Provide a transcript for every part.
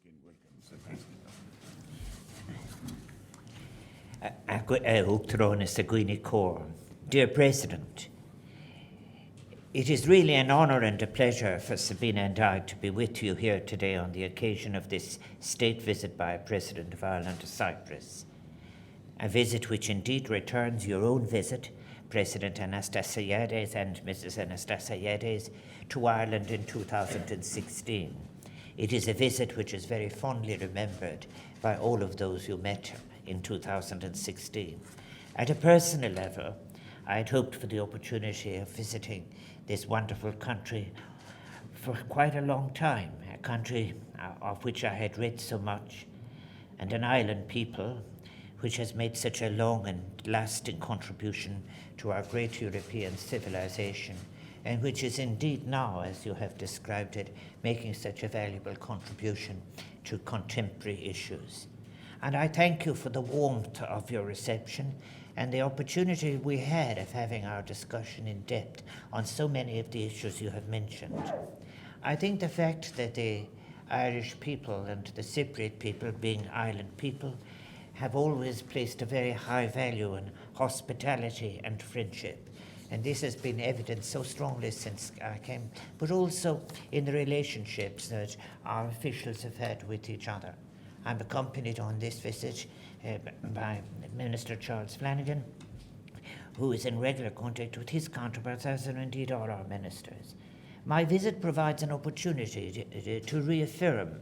Again, welcome, Mr. President. Dear President, it is really an honour and a pleasure for Sabina and I to be with you here today on the occasion of this state visit by President of Ireland to Cyprus. A visit which indeed returns your own visit, President Anastasiades and Mrs. Anastasiades, to Ireland in 2016. It is a visit which is very fondly remembered by all of those you met in 2016. At a personal level, I had hoped for the opportunity of visiting this wonderful country for quite a long time, a country of which I had read so much, and an island people which has made such a long and lasting contribution to our great European civilization, and which is indeed now, as you have described it, making such a valuable contribution to contemporary issues. And I thank you for the warmth of your reception and the opportunity we had of having our discussion in depth on so many of the issues you have mentioned. I think the fact that the Irish people and the Cypriot people, being island people, have always placed a very high value on hospitality and friendship. And this has been evident so strongly since I came, but also in the relationships that our officials have had with each other. I'm accompanied on this visit by Minister Charles Flanagan, who is in regular contact with his counterparts, as are indeed all our ministers. My visit provides an opportunity to reaffirm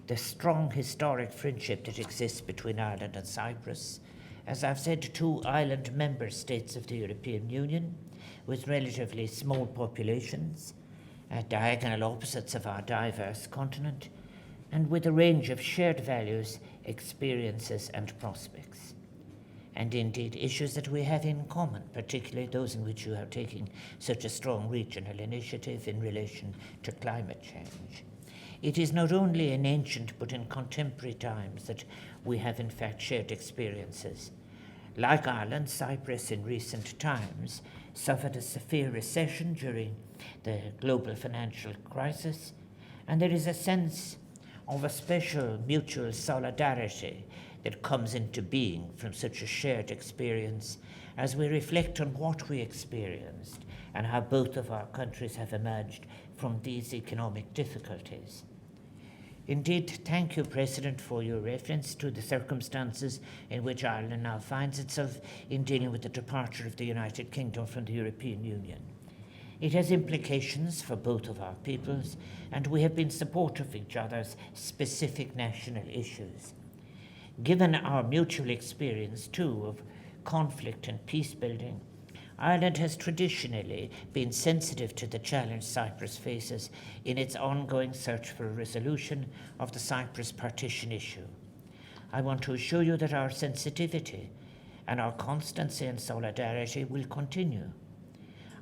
the strong historic friendship that exists between Ireland and Cyprus. As I've said, two island member states of the European Union with relatively small populations, at diagonal opposites of our diverse continent, and with a range of shared values, experiences, and prospects. And indeed, issues that we have in common, particularly those in which you are taking such a strong regional initiative in relation to climate change. It is not only in ancient but in contemporary times that we have in fact shared experiences. Like Ireland, Cyprus in recent times suffered a severe recession during the global financial crisis, and there is a sense of a special mutual solidarity that comes into being from such a shared experience as we reflect on what we experienced and how both of our countries have emerged from these economic difficulties. Indeed, thank you, President, for your reference to the circumstances in which Ireland now finds itself in dealing with the departure of the United Kingdom from the European Union. It has implications for both of our peoples, and we have been supportive of each other's specific national issues. Given our mutual experience, too, of conflict and peace building, Ireland has traditionally been sensitive to the challenge Cyprus faces in its ongoing search for a resolution of the Cyprus partition issue. I want to assure you that our sensitivity and our constancy and solidarity will continue.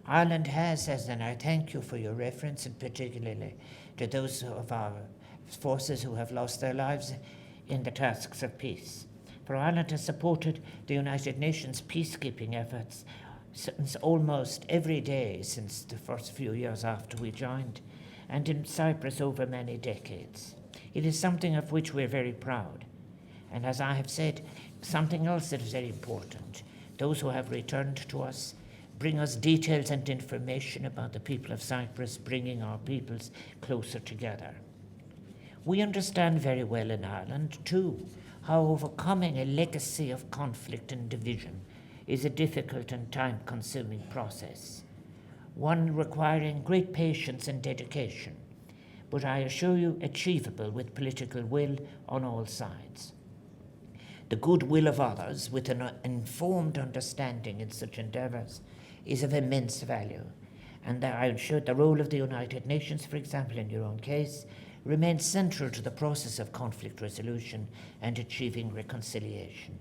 Ireland has, and I thank you for your reference, and particularly to those of our forces who have lost their lives in the tasks of peace. For Ireland has supported the United Nations peacekeeping efforts since almost every day since the first few years after we joined, and in Cyprus over many decades. It is something of which we're very proud. And as I have said, something else that is very important. Those who have returned to us bring us details and information about the people of Cyprus, bringing our peoples closer together. We understand very well in Ireland, too, how overcoming a legacy of conflict and division is a difficult and time-consuming process, one requiring great patience and dedication, but I assure you achievable with political will on all sides. The goodwill of others with an informed understanding in such endeavours is of immense value, and I am sure the role of the United Nations, for example, in your own case, remains central to the process of conflict resolution and achieving reconciliation.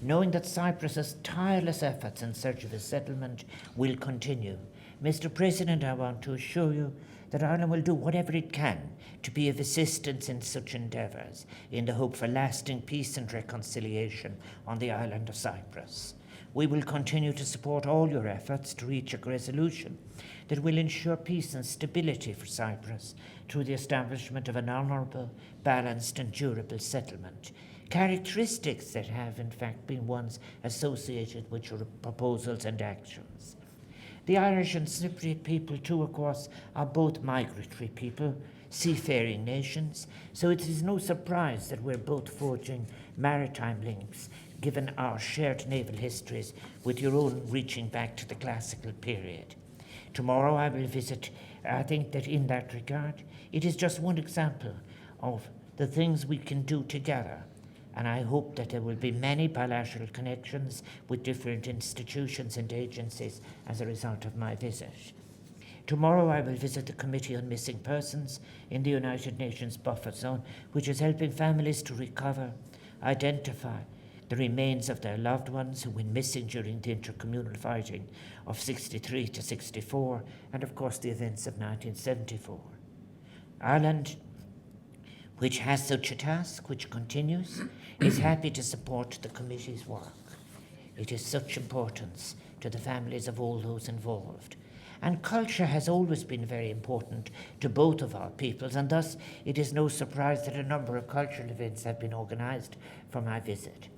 Knowing that Cyprus's tireless efforts in search of a settlement will continue, Mr. President, I want to assure you that Ireland will do whatever it can to be of assistance in such endeavours, in the hope for lasting peace and reconciliation on the island of Cyprus. We will continue to support all your efforts to reach a resolution that will ensure peace and stability for Cyprus through the establishment of an honourable, balanced and durable settlement, characteristics that have in fact been ones associated with your proposals and actions. The Irish and Cypriot people too, of course, are both migratory people, seafaring nations, so it is no surprise that we're both forging maritime links, given our shared naval histories, with your own reaching back to the classical period. Tomorrow I will visit. I think that in that regard, it is just one example of the things we can do together, and I hope that there will be many bilateral connections with different institutions and agencies as a result of my visit. Tomorrow I will visit the Committee on Missing Persons in the United Nations buffer zone, which is helping families to recover, identify the remains of their loved ones who went missing during the intercommunal fighting of 63 to 64, and of course the events of 1974. Ireland, which has such a task, which continues, is happy to support the committee's work. It is such importance to the families of all those involved. And culture has always been very important to both of our peoples, and thus it is no surprise that a number of cultural events have been organised for my visit.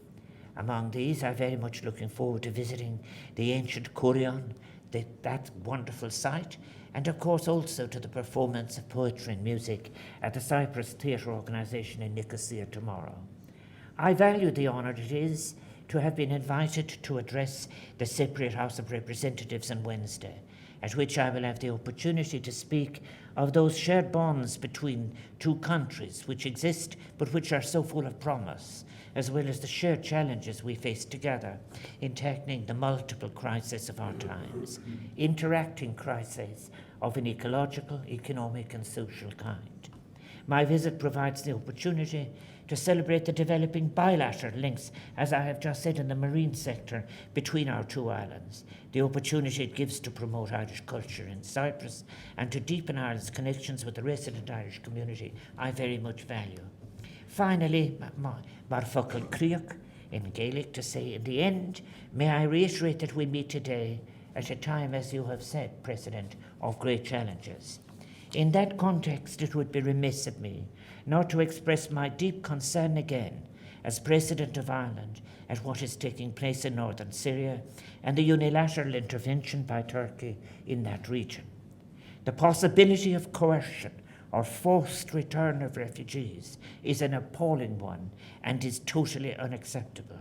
Among these, I'm very much looking forward to visiting the ancient Kourion, that wonderful site, and of course also to the performance of poetry and music at the Cyprus Theatre Organisation in Nicosia tomorrow. I value the honour it is to have been invited to address the Cypriot House of Representatives on Wednesday, at which I will have the opportunity to speak of those shared bonds between two countries which exist but which are so full of promise, as well as the shared challenges we face together in tackling the multiple crises of our times, interacting crises of an ecological, economic and social kind. My visit provides the opportunity to celebrate the developing bilateral links, as I have just said, in the marine sector between our two islands, the opportunity it gives to promote Irish culture in Cyprus and to deepen Ireland's connections with the resident Irish community I very much value. Finally, mar focal Criach in Gaelic, to say in the end, may I reiterate that we meet today at a time, as you have said, President, of great challenges. In that context, it would be remiss of me not to express my deep concern again, as President of Ireland, at what is taking place in northern Syria and the unilateral intervention by Turkey in that region. The possibility of coercion or forced return of refugees is an appalling one and is totally unacceptable.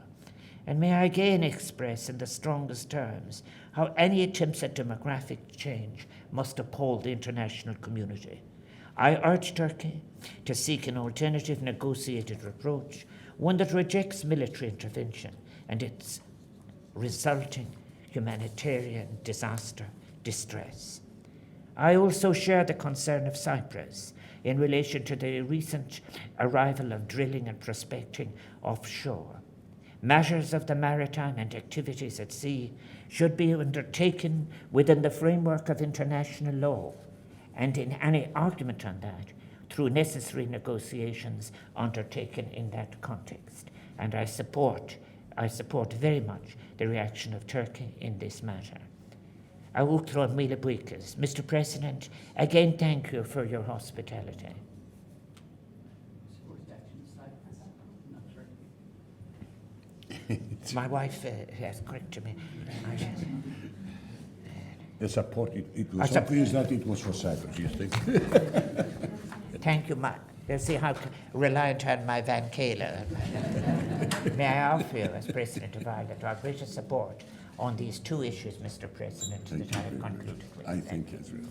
And may I again express in the strongest terms how any attempts at demographic change must appall the international community. I urge Turkey to seek an alternative negotiated approach, one that rejects military intervention and its resulting humanitarian disaster, distress. I also share the concern of Cyprus in relation to the recent arrival of drilling and prospecting offshore. Matters of the maritime and activities at sea should be undertaken within the framework of international law, and in any argument on that, through necessary negotiations undertaken in that context. And I support very much the reaction of Turkey in this matter. Mr. President, again thank you for your hospitality. My wife has corrected me. The support, it was obvious that it was for Cyprus, you think? Thank you, Mark. You see how reliant on my Van Kayla. May I offer you, as President of Ireland, our greatest support on these two issues, Mr. President, that I have concluded with. I think it's real.